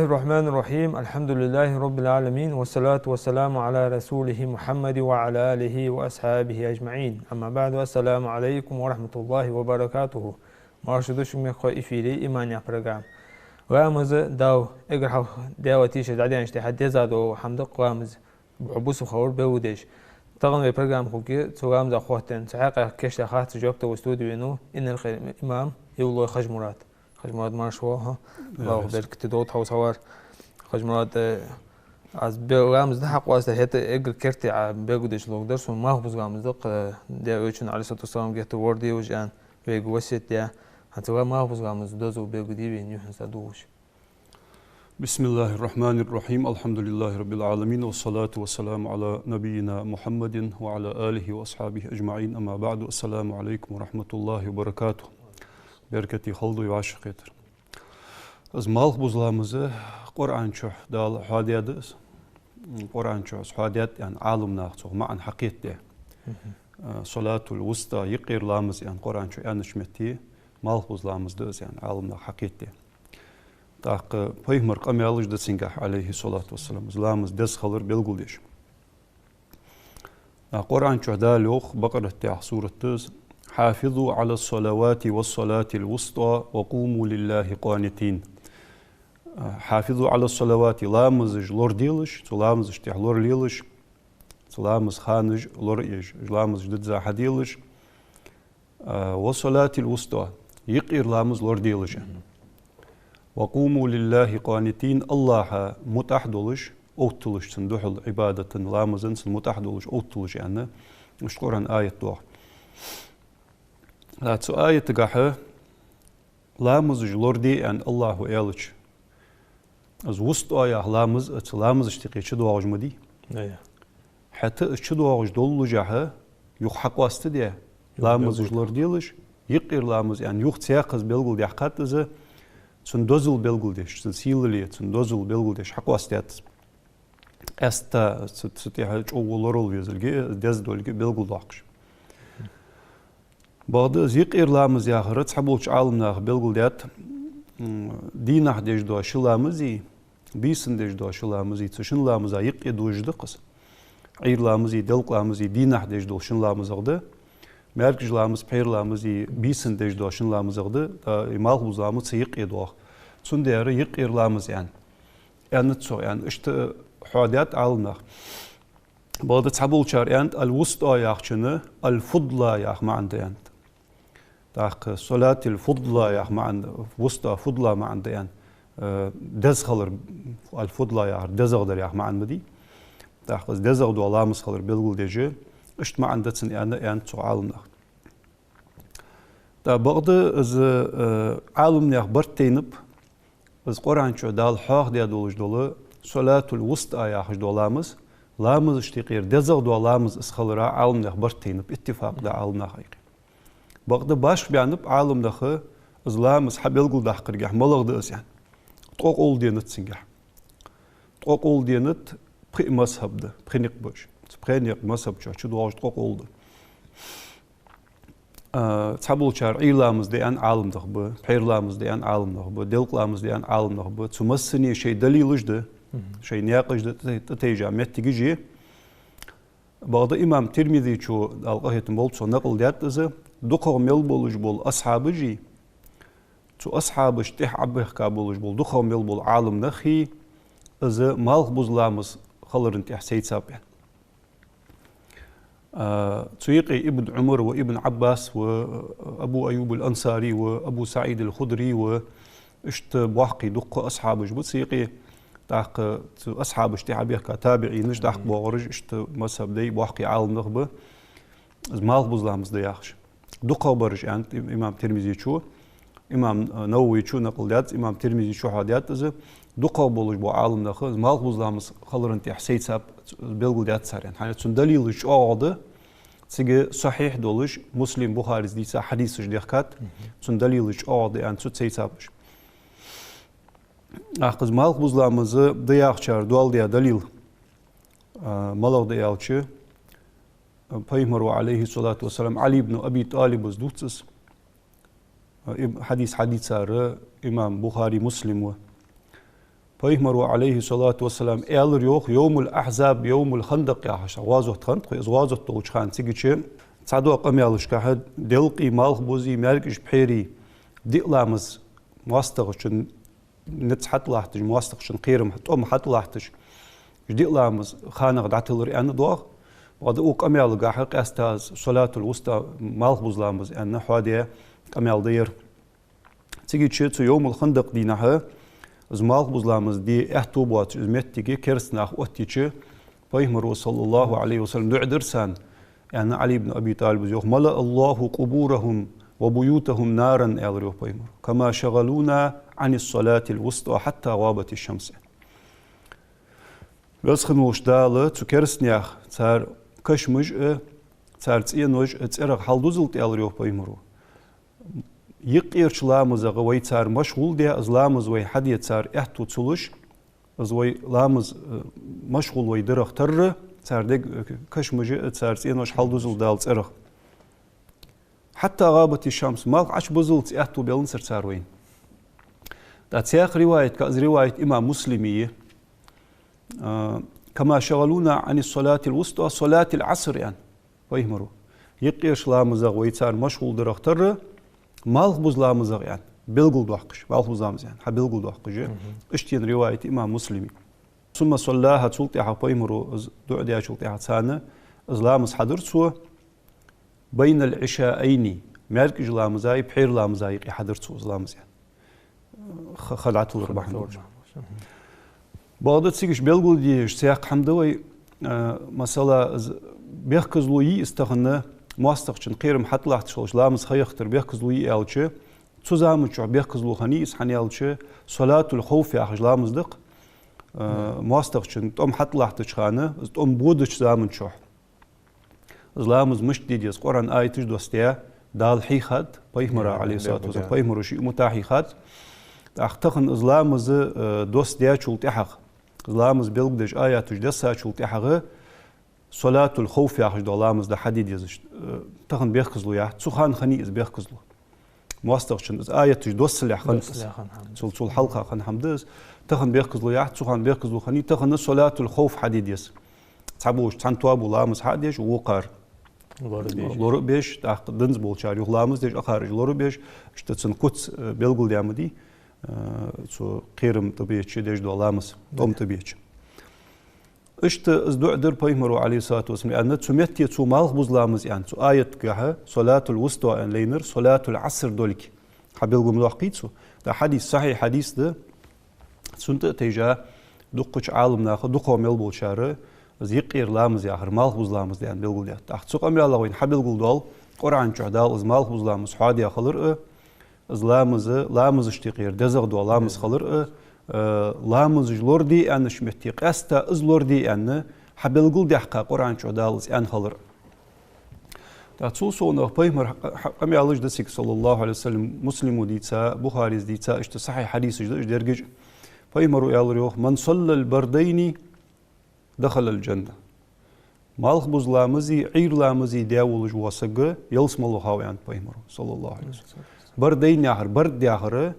الرحمن الرحيم. الحمد لله رب العالمين، والصلاة والسلام على رسوله محمد وعلى آله وأصحابه أجمعين. أما بعد، السلام عليكم ورحمة الله وبركاته. Marşıdışım ifili iman yapragam. Vamızı dav egrha davati şedadyan işte haddezad o hamdık vamız bubusu khawr bewdeş. طبعا في برنامج خوكي توام ذا خواتن تحقق كش تخات جوبته واستوديو إنه إن الإمام يولو خجمرات مارشوها الله بالك تدوت هاو صور خجمرات از برنامج ده حق واسه هت إجر كرتي ع بيجودش لو درس وما هو برنامج ده ده ويشن على صوت الصام جت وردي وجان بيجوسيت ده هتوام ما هو برنامج ده زو بيجودي بينيو هنسدوش. بسم الله الرحمن الرحيم. الحمد لله رب العالمين، والصلاة والسلام على نبينا محمد وعلى آله وأصحابه أجمعين. أما بعد، السلام عليكم ورحمة الله وبركاته. بركتي خلدو يعشقيتر. از مالخ بوزلامızı Kur'an çok dal hadiyadız. Kur'an çok hadiyat yani alım naqço ma'an haqiqte. Salatul wusta yiqirlamız yani Kur'an çok anışmeti malx buzlamızdız yani alım naq haqiqte. Так пайгмар камялыш да сингах алейхи салату вассалам зламыз дес халыр белгулдеш. Qur'an çöda lox baqarat suratız hafizu ala salawati was salatil wusta wa qumu lillahi qanitin. Hafizu ala salawati lamız lor dilish, lamız işte lor lilish, lamız khanij lor ish, lamız dza hadilish. Wa salatil wusta yiqir lamız lor dilish. وقوموا لله قانتين الله متحدلش أوتلش تندحل عبادة لامزن متحدلش أوتلش يعني مش قرآن آية دوح لا تسو آية تقاحة لامز جلوردي أن الله إيالش از وسط آية لامز لامز اشتقي شدو عجمدي حتى شدو عج دولو جاحة يحق واستدي لامز جلورديلش يقير لامز يعني يخ تياقز بلغل دي حقات إذا Sun dozul belguldeş, sun silli, sun dozul belguldeş haqqastiyat. Esta sutiha çoğulorul vezilge dezdolge belguldaqş. Bağda ziq irlamız yaxırı çabulç alımnaq belguldiyat dinah dejdo aşılamızı, bisin dejdo aşılamızı, çışınlamıza yiq edujdiqız. İrlamızı, delqlamızı dinah dejdo aşılamızıqdı. Merkjlamız, peyrlamızı bisin dejdo aşılamızıqdı. İmal buzlamız yiq edoq. Sundere yiq irlamız yani. Yani so yani işte hadiyat alınaq. Bağda çabulçar yani al-wusta yaxçını al-fudla yax ma'anda yani. Taq salatil fudla yax ma'anda, wusta fudla ma'anda yani. Dez xalır al-fudla yax, dezagdar yax ma'anda di. Taq dezagdu alamız xalır belguldeji. İşte ma'andatsın yani so alınaq. Da bağda az alım yax barteynip biz Kur'an çö dal haq diye doluş dolu salatul wusta yax dolamız lamız iştiqir dezag dolamız isxalıra alım yax barteynip ittifaqda alım yax. Bağda baş beyanıp alım yax lamız habelgul daqırgah malagdı yani. Toq ol denetsinga. Toq ol denet pri mazhabdı, prinik boş. Prinik mazhab çö doğuş toq oldu. Çabulçar ilamız diyen alımdıq bu, peyrlamız diyen alımdıq bu, delqlamız diyen alımdıq bu. Çumasını şey dalilujdu, şey niyaqıjdı teyca mettigici. Bağda İmam Tirmizi ço alqahetin bol ço naql diyatızı, duqav mel boluj bol ashabıcı. Ço ashabı iştih abbih ka boluj bol, duqav mel bol alımdaxi, azı malq buzlamız xalırın tih seytsab yani. سيقي ابن عمر وابن عباس وابو ايوب الانصاري وابو سعيد الخدري واشت بوحقي دق اصحاب جبت سيقي داق اصحاب اشتعابيه كتابعين نش داق بورج اشت مذهب دي بوحقي عالم نخبه مال بوزلامز دي ياخش دق برج يعني امام ترمذي شو امام نووي شو نقل ديات امام ترمذي شو حاديات از دق بولج بو عالم نخ مال بوزلامز خلرن تي حسيت ساب belgul diyat saryan. Hani tun dalil iş ağadı. Sige sahih doluş Muslim Buhari diyse hadis iş dikkat. Tun dalil iş ağadı yani tut seysapmış. Aqız mal buzlamızı diyaqçar dual diye dalil. Malag diyalçı. Peygamber aleyhi salatu vesselam Ali ibn Abi Talib uzdutsız. Hadis sarı İmam Buhari Muslim ve Peygamber aleyhissalatu vesselam eğer yok yevmul ahzab yevmul khandaq ya haşa vazot khandaq iz vazot dolçkan sigiçi çado qamyalışka delqi malxbuzi merkiş peri diqlamız muastaq için netshat lahtış muastaq için qirim tom hat lahtış diqlamız xanaq datılır yani doğ وهذا أوك أميال جاحق أستاذ صلاة الوسطى مالخ بزلامز أن حوادية أميال دير تيجي تشيت يوم الخندق دينها از مالخ بزلامز دي احتوبات متيجي كرسناخ وتيجي بيهمر صلى الله عليه وسلم دع درسان يعني علي بن أبي طالب يوم ملأ الله قبورهم وبيوتهم نارا يالريو بيهمر كما شغلونا عن الصلاة الوسطى حتى غابت الشمس بس خنوش دالة تكرسناخ صار كشمج صار تينوج تصيرك حلدوزلت يالريو بيهمرو يقيرشلامز غوي صار مشغول دي ازلامز وي حدي صار احتو تسلوش از وي لامز مشغول وي درخ تر صار دك كشمج صار تينوج حلدوزل دال تصيرك حتى غابت الشمس ما عش بزلت احتو بيلنسر صار وين دا تياخ روايه كاز روايه امام مسلميه كما شغلونا عن الصلاة الوسطى صلاة العصر يعني ويهمروا يقيش لامزغ ويتار مشغول درختر مالخ بزلامزغ يعني بلغل دوحقش مالخ بزلامز يعني حبلغل دوحقش اشتين رواية إمام مسلمي ثم صلاها تلتيحة ويهمروا دعديها تلتيحة ثانة ازلامز حضرتسو بين العشاءين مالك لامزاي بحير لامزاي حضرتسو ازلامز يعني خلعت الربح بعض تسيجش بلغل ديش سياق حمدوي مثلا بيخكزلوي استغنى مواستقشن قيرم حتلاحت شلش لامز خيختر بيخكزلوي الچه تزامچو بيخكزلو خني اسحني الچه صلاة الخوف ياخج لامز دق مواستقشن توم حتلاحت چخانه توم بودچ زامنچو لامز مش ديديس قران ايتش دوستيا دال حيخات بيهمرا عليه الصلاه والسلام بيهمرو شي متاحيخات اختخن ازلامز دوست ديا چولتحق ازلامز بلغدش آياتش دسا چولتحق صلاة الخوف ياخش دولامز دا حديد يزش تخن بيخكزلو يا تسوخان خني از بيخكزلو مواستقشن از آياتش دوست لح خنس تول حلقة خن حمدز تخن بيخكزلو يا تسوخان بيخكزلو خني تخن صلاة الخوف حديد يس تعبوش تانتوابو لامز حديش وقار لورو بيش تاق دنز بولچار يغلامز ديش اخارج لورو بيش اشتتسن كوتس بلغل ديامدي سو قيرم طبيعي ديش دولامز دوم طبيعي اشت ازدع در بيهمرو عليه الصلاة والسلام أن تسميتي تو مالخ بزلامز يعني تو آية كها صلاة الوسطى أن لينر صلاة العصر دولك حبيلغم لوحقيتسو ده حديث صحيح حديث ده سنت تيجا دقش عالم ناخد دقو ملبول شاره زيقير لامز ياخر مالخ بزلامز يعني بيلغل ده تحت أمي الله وين حبيلغل دول قرآن شهدال از مالخ بزلامز حادي خلر از لامز اشتقير دزغ دول لامز خلر لامز جلوردي أن شمتي قستا از لوردي أن حبلغل دحقا قرآن شهدالز أن خلر تاتسول سونا بيمر أمي الله جدسك صلى الله عليه وسلم مسلم ديتا بخاري ديتا اشت صحيح حديث جدش درجج بيمر يالريوخ من صلى البردين دخل الجنة مالخ بوز لامزي عير لامزي داولج واسق يلسم الله هاويان بيمر صلى الله عليه وسلم بردين ياهر برد ياهر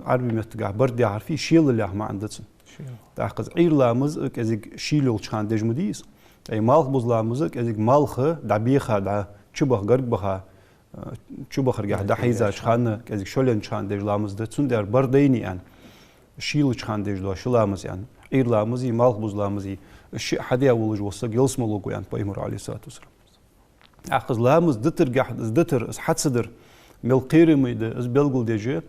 عربي متقع برد ياهر في شيل اللي ما عندتن تاخذ عير لامز كازيك شيلول شان دجمديس اي مالخ بوز لامز كازيك مالخ دبيخه دا چبخ غرق بخا چبخ رجع دا حيزا شان كازيك شولن شان دج لامز دتون در برديني ان شيل شان دج دو شلامز يعني عير لامز مالخ بوز لامز شي حديا ولج وسق يلسم لوغو يعني بيمر عليه الصلاه والسلام اخذ لامز دتر جح دتر حدصدر مل قيرميد از بلغل دجه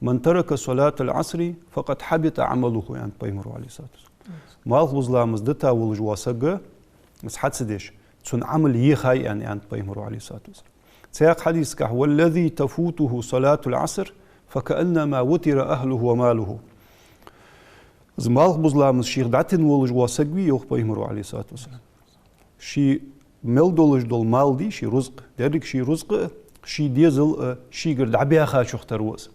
من ترك صلاة العصر فقد حبط عمله يعني بيمر عليه الصلاة والسلام مالخ بزلامز دتا ولج واسقه بس حدسدش تون عمل يخاي يعني بيمر عليه الصلاة والسلام سياق حديث كه والذي تفوته صلاة العصر فكأنما وتر أهله وماله مالخ بزلامز شيخ دعتن ولج واسقوي يوخ بيمر عليه الصلاة والسلام شي مل دولج دول مال دي شي رزق درك شي رزق شي ديزل شي قرد عبيا خا شختر وس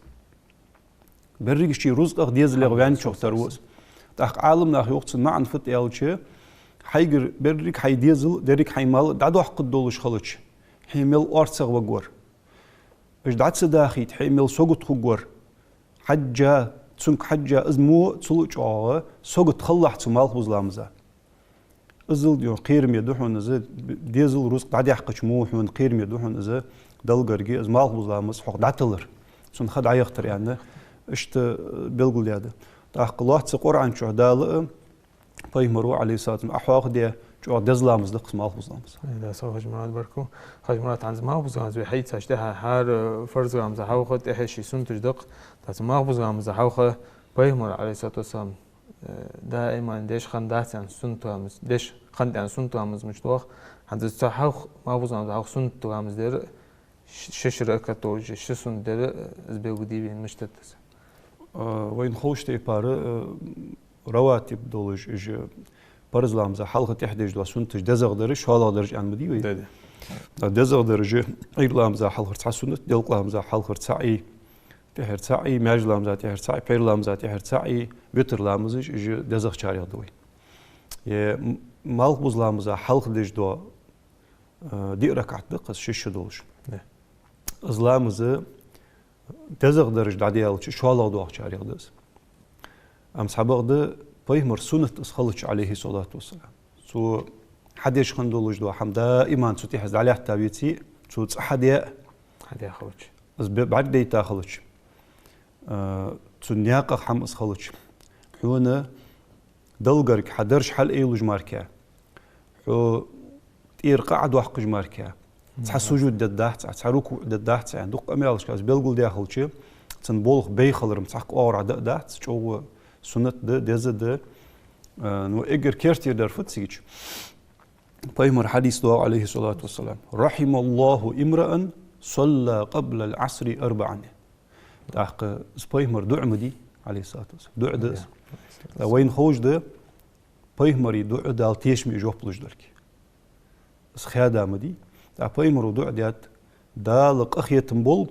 بريق شي رزق ديزل غوان شختر وس تاخ عالم ناخ يوقتن معن فت يالچه حيقر بريق حي ديزل درك حي مال دعدو حق دولش خلچ حيمل ارصغ وغور اش دعت داخيت حيمل سوغت خوغور حجا تسونك حجة إزمو تسلوش عوه سوق تخلح تسمالخ بزلامزا إزل يو قيرم يدوحون إذا ديزل روز قاعد يحقش موحون قيرم يدوحون إذا دلقرقي إزمالخ بزلامز حق دعتلر سون خد عيختر يعني إشت بيلقول هذا تحق الله تسقور عن شو دال فيمروا عليه ساتم أحواق دي شو دزلامز دقس مالخ بزلامز لا سو خجمات بركو خجمات عن زمان بزلامز بحيث أشتها حار فرز رامز حوخت إحشي سنتج دق تسمع بزلامز حوخ فيمر عليه الصلاة والسلام دائما ديش خندات عن سنتوامز ديش خند عن سنتوامز مشتوخ عند الصحوخ ما بزلامز حوخ سنتوامز دير ششرة كتوج شسون دير زبيو ديبين مشتتس وين خوش تيبار رواتب دولج إج برزلامز حلقة تحديج دوا سنتج دزغ درج حالا درج عن مديوي دزغ درج إيرلامز حلقة تحسنت دلقلامز حلقة تعي تهرتعي ماجلامز تهرتعي بيرلامز تهرتعي بيترلامز إج دزغ شارع دوي يه مالك بزلامز حلقة ديج دوا دي ركعت دقس شش دولج إزلامز دزغ درج دعديالش شوالا دوا شارع دز أم سبق ده بيمر سنة إسخلش عليه الصلاة والسلام سو حديش خندولج دوا حم دائما سو تحز عليه تابيتي سو حديا خلش بس بعد دي تاخلش سو نياقة حم إسخلش حونا دلقرك حدرش حل إيلوج ماركا حو تير قاعد وحقج ماركا تحس وجود دداحت تحرك دداحت يعني دق أميالش كاز بيلقول داخلش تنبولخ بيخلرم تحق أورع دداحت شو سنة ده نو إجر كيرتير در فتسيج بيمر حديث دعاء عليه الصلاة والسلام رحم الله امرأ صلى قبل العصر 4 تحق بيمر دعاء مدي عليه الصلاة والسلام دعاء دس وين خوش ده بيمر دعاء دال تيشمي جوبلش درك بس خيادة مدي تحق بيمر دعاء ديات دالق أخية تنبولب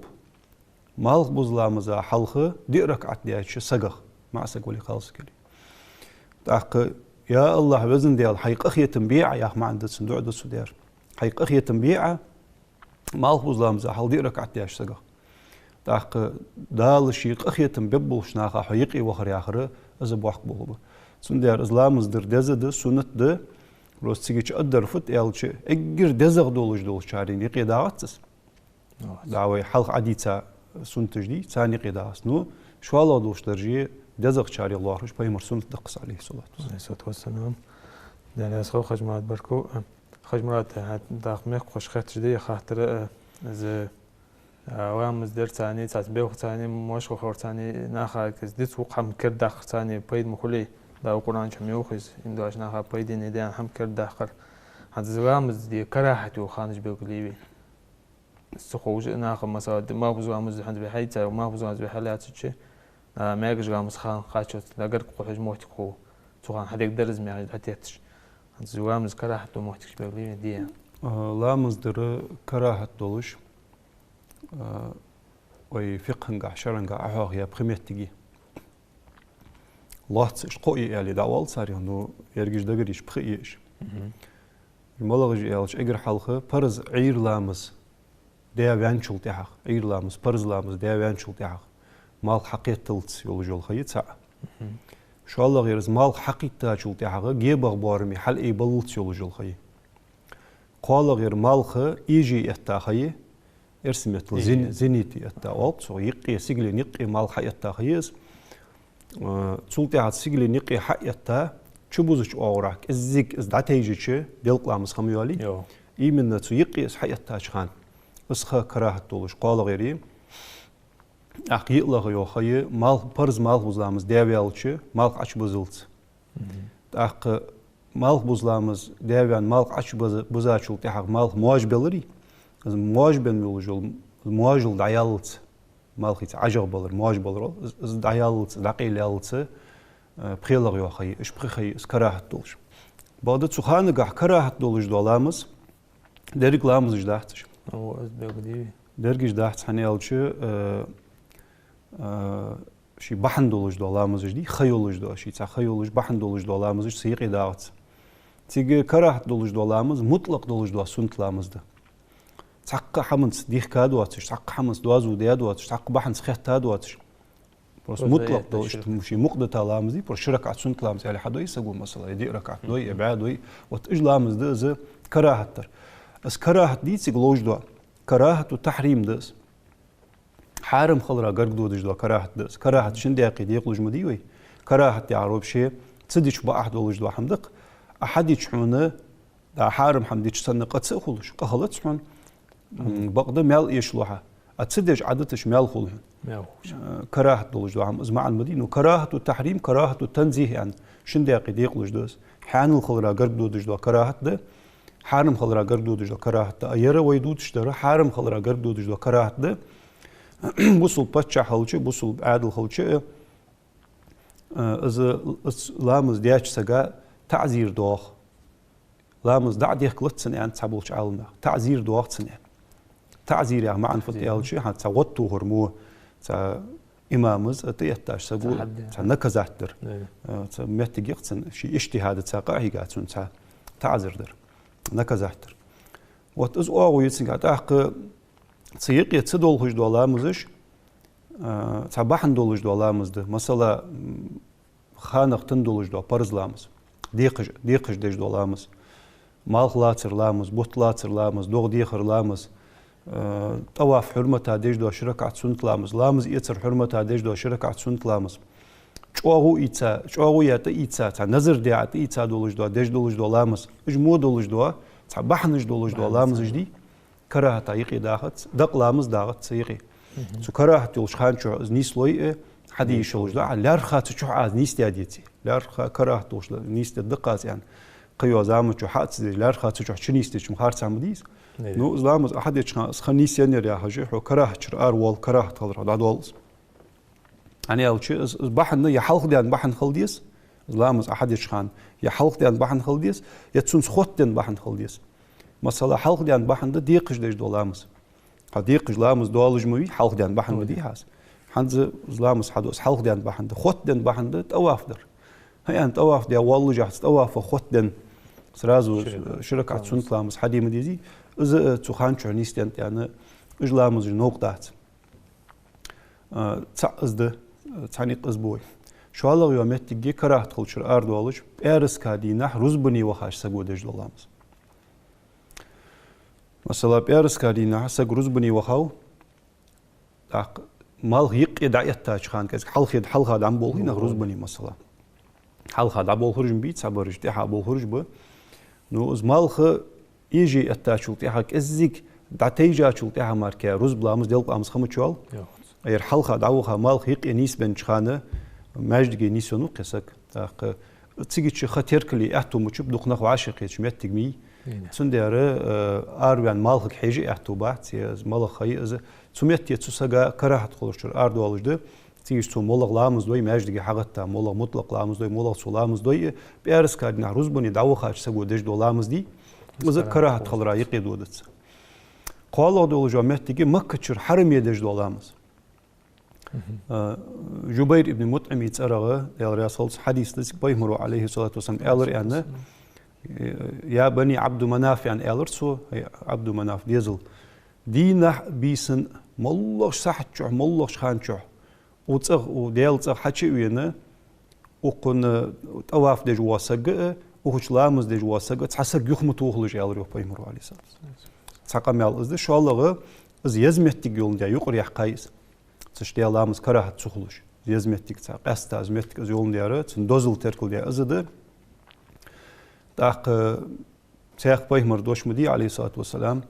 مالك بزلامزا حلقة دي ركعت ديات سقخ ما أسق ولي خالص كلي تحق يا الله وزن ديال حيق أخية تنبيع يا أخ ما عندك صندوق دسو دير حيق أخية تنبيع ما الفوز لامزا حال دي ركعت دياش سقا تحق دال الشيق أخية تنبيبل شناخا حيقي وخر ياخر أزب وحق بولبه سن دير إزلامز در دزد سنة ده روز تيجيش أدر فت يالش إجر دزغ دولج شارين يقي داعتس دعوي حلق عديتا سنة جدي ثاني قداس نو شو الله دوش درجي دزغ شاري الله رش باي مرسون تدقس عليه الصلاة والسلام يعني أسخو خجمات بركو خجمات داخمك خوش خاطر دي خاطر از وامز در ثاني تسبيح ثاني مش خور ثاني ناخا كز دي سوق هم كرد داخل ثاني بايد مخلي دا القرآن شم يوخز إن داش ناخا بايد نديان هم كرد داخل هذا وامز دي كراهة وخانج بيقولي السخوج ناخا مثلا ما بزوامز عند بحيته وما بزوامز بحالات شيء ما يجوز قامس خان خاشوت لقرق قحج موتكو سخان حد يقدر زمي عتيتش زوامز كراهة موتكش بقولي دي لا مصدر كراهة دولش وي فقه شرنقا أحوغ يا بخميتيجي الله تش قوي يعني دعوال صار إنه يرجع دقريش بخيش الملغج يالش أجر حلقة برز عير لامس ده وانشل تحق عير لامس برز لامس ده وانشل تحق مال حقيقة تلت يولجول خيط ساعة شو الله غير مال حقيقة شو تحق جيبغ بارمي حل أي بلت يولجول خيط قال غير مالخ يجي التاخي ارسمت زينيتي التاوت سو يقي سيجلي نقي مالخ التاخيس تسولتي هات سيجلي نقي حق التا تشبوزش اوراك ازيك از داتيجي دلقلامس خميولي يمن تو يقي حق التاشخان اسخا كراهه دولش قال غيري اقيلغ يو خي مال برز مال بوزلامز ديابيالچ مال اچ بوزلت اق مال بوزلامز ديابيان مال اچ بوزاچول تحق مال مواجبلري از مواجبن يولجول مواجل دايالت مال خيت عجبلر مواجبلر از دايالت دقيلالت بخيلغ يو خي اش بخي اس كراهه دولش بعد تسخانغ كراهه دولش دولامز دريقلامز جداحتش او از بيقدي درجش داحت حنيالچ شي بحن دولج دولامز جدي خيولج دو شي تا خيولج بحن دولج دولامز سيقي داوت تيجي كراهه دولج دولامز مطلق دولج دو سنتلامز ده تحق حمنس ديخ كادواتش تحق حمنس دوازو ديادواتش تحق بحن سخيت تادواتش بس مطلق دوشت مشي مقدة لامز دي بس شركة سنت لامز يعني حدوي يسقون مثلا يدي ركعة دوي إبعاد دوي وتأج لامز ده كراهة تر بس كراهة دي تقولوش دوا كراهة وتحريم دس حارم خلرا قرق دو دجدوا كراهة دس كراهة شنديقي ديقلوج مديوي كراهة يعرب شيء تصديش بأحد ولوج دوا حمدق أحد يشحونه دا حارم حمديش سنقة تسأخلوش قهلت شحون بقدر مال يشلوها أتصدق عادتش مال خلهم كراهة دولج دوا هم إزمع المدينة وكراهة التحريم كراهة التنزيه يعني شنديقي ديقلوج دس حان الخلرا قرق دو دجدوا كراهة ده حارم خلرا قرق دو دجدوا كراهة ده أيرا ويدود اشترى حارم خلرا قرق دو دجدوا كراهة ده بوصل بتشع خلشة بوصل عادل خلشة إذا لامز دياش سجا تعزير دوخ لامز دعديه كلت سنة يعني تسابولش عالمنا تعزير دوخ سنة تعزير يعني معن فتيال شيء حتى تعوتو هرمو تا إمامز أتيتاش سبول تا نكزاتر تا ميت يقتن شيء اجتهاد تساقع هي قاتون تا تعزير در نكزاتر وات أو يتسنق أتاق تسيقي تصدول خش دولامزش تباحن دولش دولامز ده مثلا خانق تندولش دو برزلامز ديقش ديش دولامز مال لاتر لامز بوت لاتر لامز دوغ ديخر لامز طواف حرمتها ديش دو شركة سنت لامز لامز يتر حرمتها ديش دو شركة سنت لامز شوغو ياتا إيتا تا نظر ديعت إيتا دولش دو ديش دولش دو لامز اجمو دولش دو تباحنش دولش دو لامز جدي كراهة تايقي داخت دق لامز داخت سيقي سو كراهة يولش خان شو نيس لوي حدي يشولش دا لارخات شو عاز نيس تياديتي لارخ كراهة توش نيس تدقاز يعني قيو زامن شو حات لارخات شو شنيس تش مخار سامديس نو لامز أحد يشخان خنيس ينير يا حاجي حو كراهة شر وال كراهة تلر دا دولز يعني أول شيء بحن يحلق ديان بحن خلديس لامز أحد يشخان يحلق ديان بحن خلديس يتسونس خوت ديان بحن خلديس مثلا حلق ديان بحن ده ديقش ديش دولامز ديقش لامز دولج موي حلق ديان بحن مدي هاس حنز لامز حدوس حلق ديان بحن ده خوت ديان بحن ده طواف در هي أنت طواف ديا والله جاهز طواف خوت ديان سرازو شركة سنت لامز حدي مديزي إذا تخان شو نيستين يعني إج لامز نوقدات تعز ده تعنيق أسبوعي شو الله يوميت تجي كراهة تخلشر أرض والج إرس كادينا رزبني وخاش سجود ديش دولامز مثلا بيرس كارينا حسق رزبني وخاو مال هيق يدعيت تاج خان كذا حلخ هذا عم بقول هنا رزبني مثلا حلخ هذا بقول خرج بيت صبرج تيها بقول خرج به نو از مالخ يجي التاج تيها كزيك دعتيجا تيها ماركا رز بلامز ديال بلامز خمس شوال غير حلخ دعوها مال هيق ينيس بن خانه ماجد نيسونو قسك تيجي شي خطير كلي احتو مشب دخنخ عاشق يشمت تجمي سنديره أروان مالك حاجة اعتبارات مالك خي إذا سميت يتسوسجا كراهة خلوشر أرض والجده تيجي تو مالك لامز دوي ماجد حاجة مالك مطلق لامز دوي مالك سلامز دوي بيرس كارنا روزبني دعوة خارج سجوا دج دولامز دي إذا كراهة خلرا يقيد ودت قالوا دول جامعة تيجي مكتشر حرم يدج دولامز جبير ابن مطعم يتسرغ الرسول حديث لسك بيمروا عليه الصلاة والسلام ألر يعني يا بني عبد مناف يعني ألرسو عبد مناف ديزل دينا بيسن ملوش صحتشو ملوش خانشو وتصغ وديال تصغ حتشي وينا وقن طواف دي جوا سجأ وخش لامز دي جوا سجأ تحسر يخم توخلج ألر يوم بيمروا عليه الصلاة والسلام تساقم يال إذا شو الله إذا يزمتك يولن ديا يقر يحقايس تشتي لامز كراهة تخلج يزمتك تساق أستا يزمتك إذا يولن ديا تندوزل تركل ديا إذا ده تاق سياق بيمر دوش مدي عليه الصلاة والسلام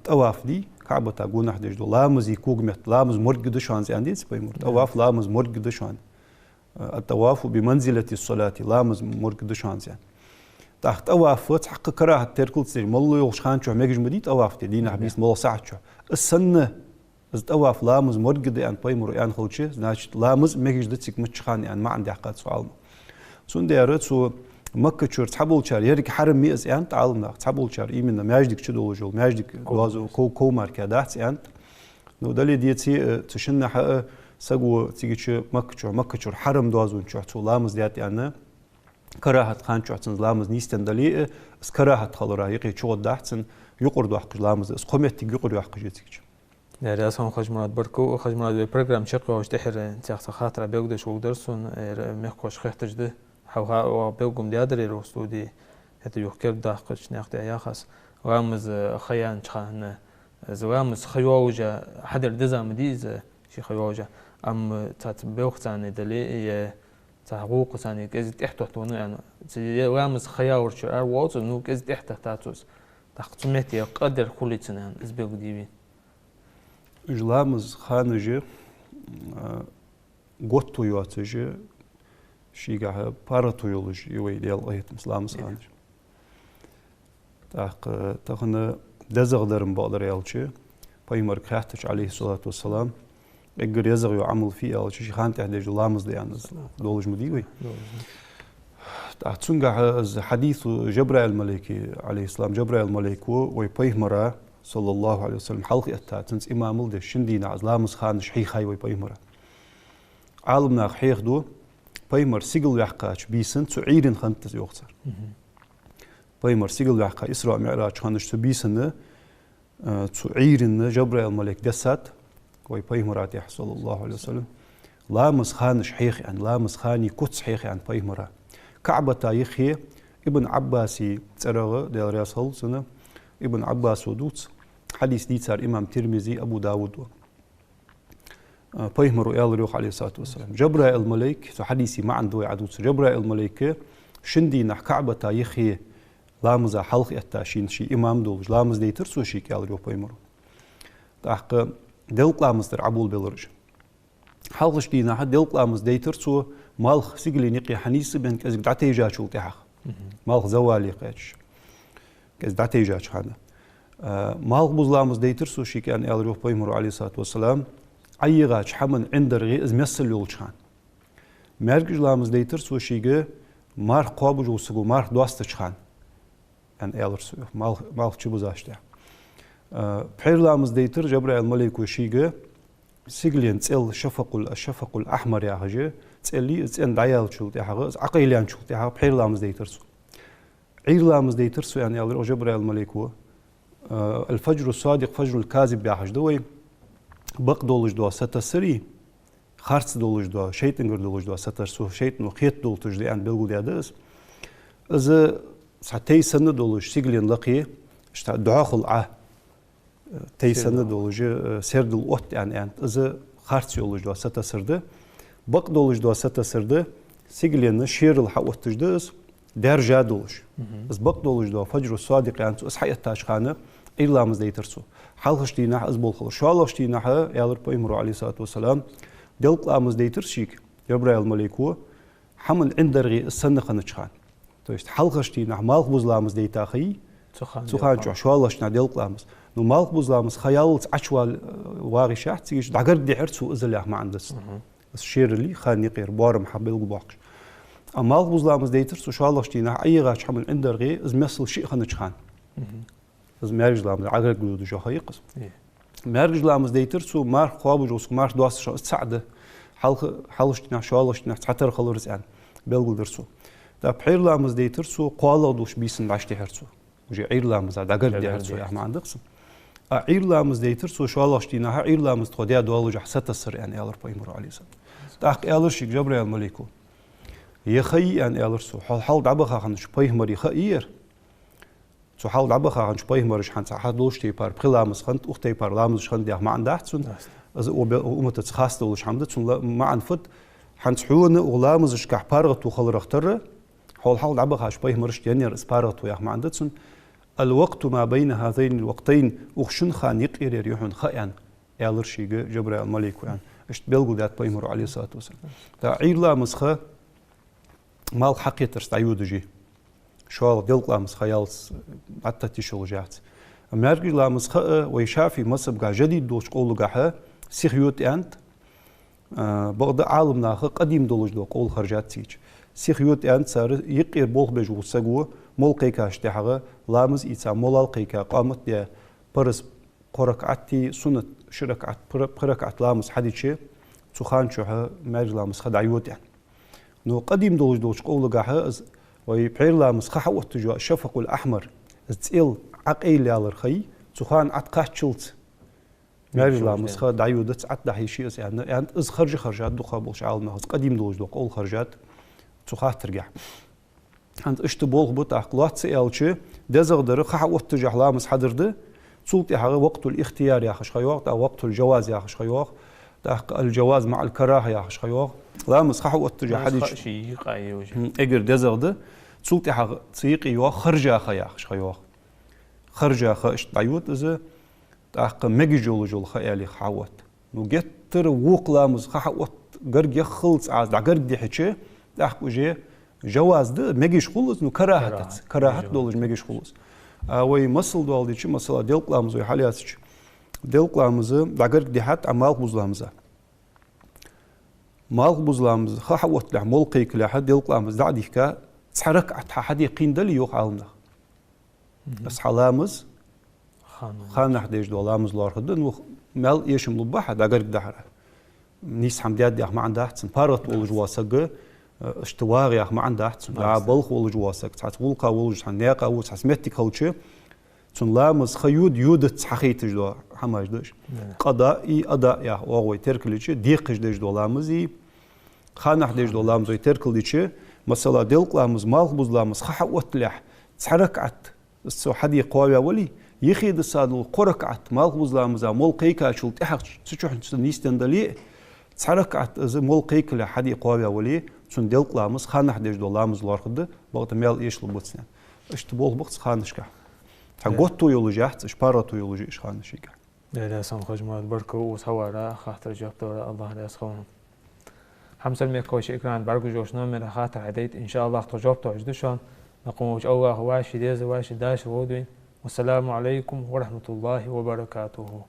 طواف دي كعبة تاقون أحد يجدو لامز يكوغمت لامز مرق دشان زي عندي بيمر طواف لامز مرق دشان الطواف بمنزلة الصلاة لامز مرق دشان زي تاق طواف تحق كراهة تركل تسير مالو يوشخان شو ميجج مدي طواف دي دينا حبيس مالو ساعة شو السنة طواف لامز مرق دي عن بيمر يعني خلشي ناشت لامز ميجج دتسك متشخان يعني ما عندي حقات سؤال سون ديارت سو مكة شور تحبول شار يرك حرم ميز يعني تعلمنا تحبول شار إيمنا ماجدك شدو وجول ماجدك دوازو كو ماركادات يعني نو دليل ديتي تشننا حق سجوا تيجي شو مكة شور حرم دوازو نشوح تو لامز ديات يعني كراهة خان شوح تنز لامز نيستن دليل اس كراهة خلورا يقي شو دحتن يقرد وحق لامز اس قمت يقرد وحق جيتك رأسهم خجمرات بركو خجمرات بالبرنامج شقة واشتحر انتياخ خاطر بيقدش وقدرسون مخكوش خيختش ده حوها وبيقوم ديادري روستودي هتو يحكر داقش ناخد اياخس وامز خيان شخان زوامز خيووجا حدر دزام ديز شي خيووجا ام تات بيوختاني دلي تحقوق ثاني كز تحتو يعني وامز خياور شعر ووز نو كز تحتاتوس تقسمتي قدر كل سنة ازبيق ديبين جلامز خانجي قوتو يواتجي شيقاها باراتويولوجي يوي ديال ايت مسلامز خانجي تاخنا دزغدرم بقدر يالشي بايمر كحتش عليه الصلاة والسلام اقر يزغ يعمل فيه يالشي خان تحدي جلامز ديانز دولج مديوي تاختصنقع حديث جبرائيل الملكي عليه السلام جبرائيل الملكي وي بايمرا صلى الله عليه وسلم حلقي التاتنس إمام الدي شندينا عزلامز خان شحيخاي وي بايمرا عالمنا خيخ دو بايمر سيقل يحقاش بيسن تعيرن خانتز يوغتر بايمر سيقل يحقا إسراء معراج خانش تبيسن تعيرن جبرائيل الملك دسات وي بايمرا ديح صلى الله عليه وسلم لامز خان شحيخ يعني لامز خاني كتس حيخ يعني بايمرا كعبة تايخي ابن عباسي ترغ ديال رياسل سنة ابن عباس ودوت حديث دي صار إمام ترمذي أبو داود بايمرو يال روح عليه الصلاة والسلام جبرائيل الملك حديثي ما عنده عدوت جبرائيل الملك شندي نح كعبة تايخي لامز حلق التاشين شي إمام دولج لامز دي ترسو شي يال روح بايمرو تحق دلق لامز در عبول بلرج حلقش دي نح دلق لامز دي ترسو مالخ سيقلي نقي حنيس بن كز دعتي جاشول تحق مالخ زوالي قيتش كز دعتي جاش خانه مالخ بوزلامز ديتر سو شي كان يال روح بايمرو عليه الصلاة والسلام عيغاش حمن عند رغي از مسل يولش خان مرجج لامز ديتر سو شيغه مار قوابج وسغو مار دوستش خان ان يال رسو مالخ چبوزاشتا بحير لامز ديتر جبرائيل الملك وشيغه سيغلين تسل الشفق الاحمر يا حاجه تسلي تسن دايال شولت يا حاجه عقيليان شولت يا بحير لامز ديتر سو عير لامز ديتر سو يعني يال جبرائيل الملك الفجر الصادق فجر الكاذب بيحج دوي بق دولج دوا ستسري خارس دولج دوا شيطنگر دولج دوا سترسو شيطن وخيط دولتج دي ان بلغو ديادس از ساتي سنه دولج سيغلين لقي اشتا دعاخل ع تي سنه دولج سردل اوت يعني از خارس يولج دوا ستسرده بق دولج دوا ستسرده سيغلين شيرل حوتج دس درجة دولج از بق دولج دوا فجر الصادق يعني از حيات تاشخانه إيرلامز ديترسو حلقش ديناح از بولخل شالش ديناح يالر بايمرو عليه الصلاة والسلام دلق لامز ديترشيك جبرائيل الملكو حمل عندرغي السنة خنشخان تويست حلقش ديناح مالخ بوزلامز ديتاخي سخان جو شالش نا دلق لامز نو مالخ بوزلامز خيال عشوال واغي شاحت سيش دعقر ديحرسو ازليح ما عندس الشير اللي خان يقير بارم حبيل قباقش أما مالخ بوزلامز ديترسو شالش ديناح أي غاش حمل عندرغي از مسل شيء خنشخان از مرج لامز عقر قلود جو خيقس مرج لامز ديترسو مار خواب جوس مار دواس شو سعده حلش ديناح شالش ديناح حتر خلورز يعني بلغل درسو دا بحير لامز ديترسو قالا دوش بيسن داشتي هرسو وجي عير لامز عقر دي هرسو يا ما عندكس عير لامز ديترسو شالش ديناح عير لامز توديا دوالج حسات السر يعني يالر بايمرو عليه السلام تاق يالر شيك جبرائيل الملكو يخي يعني يالرسو حال دعبخا خنش بايمر يخير سو حال دعبخا خنش بايمر شحن صحات دوشتي بار بخلامز خنت اختي بار لامز شخن دي ما عندحتسون از اومت تخاست ولش حمدتسون ما عنفت حنت حون ولامز شكح بارغت وخلرختر حال دعبخا بايمر يعني اسبارغت ويا ما عندتسون الوقت ما بين هذين الوقتين وخشن خان يقير يحون خيان يالر شيغ جبرائيل الملك يعني اشت بلغو دات بايمر عليه الصلاه والسلام تا عير لامز خ مال حقيقة استعيودجي شو دلق لامز خيالس حتى تشول جات مرجع لامز خ ويشافي مصب جديد دوش قول جاها سيخيوت انت بعد عالم ناخ قديم دولج دو قول خرجات سيج سيخيوت انت صار يقير بول بجو سجو مول قيكاش تحغه لامز إيسا مولال قيكا قامت يا برس قركعتي سنة شركعت بركعت لامز حديث سخان شوها مرجع لامز خد عيوت يعني نو قديم دوش قول جاها ويبحير لامز خحوت جو الشفق الأحمر تسيل عقيل يالر خي سخان عتقاشلت مارلامز خا دعيودت عت دحيشيس يعني از خرجات دو قبول شعال نهز قديم دوج دوق أول خرجات تخاط ترجع عند اشتبول بوت أخلاط سألشة دزغدر خا وتجح لامز حضرده صوتي حق وقت الاختيار يا خش خيوق أو وقت الجواز يا خش خيوق الجواز مع الكراهة يا خش خيوق لامز خا وتجح حديش شيء قايوج اجر دزغده صوتي حق سيقي يو خرجا خيا خش خيوق خرجا خش دعيود إذا تأخ مجي جول خيالي خاوت نو جتر وقلامز خاوت قرق يخلص عز دا قرق دي حكي تأخ وجه جواز ده مجيش خلص نو كراهت دولج مجيش خلص وي مسل دول دي مسلا ديل قلامز وي حالياتش ديل قلامز دا قرق دي حت عمال بوزلامز مال بوزلامز خاوت له ملقيك له ديل قلامز دا ديكا تحرك حد يقين دل يوق عالنا بس حلامز خان حديش دولامز لار خدن و مال يشم لباح دا قرق دحره نيس حمديات دي ما عندها حسن بارت ولج واسق اشتواغ يا ما عندها حسن لا بلخ ولج واسق تحت ولقا ولج حنيقه و تحسمتي كلتش تون لامز خيود يودت حقيتج دو حماج دوش قضاء اداء يا اوغوي تركليش ديقج ديش دولامزي خان حديش دولامز تركليش مثلا دلقلامز مال بوزلامز خحوت لح تحركت سو حدي قوي ولي يخيد الصادل قركعت مالغوز لامزا ملقيكا شو تحق تشوح نيستندلي تحركعت از ملقيك لحدي قوي ولي تون دلق لامز خان حدش دولامز لارخد بغت ميل ايش لبوتسن اشتبول بغت خانشكا تقوتو يولجات اش باراتو يولجي اش خانشيكا لا سام خجمات بركو وسوارا خاطر جابتو الله لا يسخون حمسل ميكوش اكران بركو جوشنا من خاطر عديت ان شاء الله تجابتو اجدشان نقوم اوه واشي ديز واشي داش ودوين والسلام عليكم ورحمة الله وبركاته.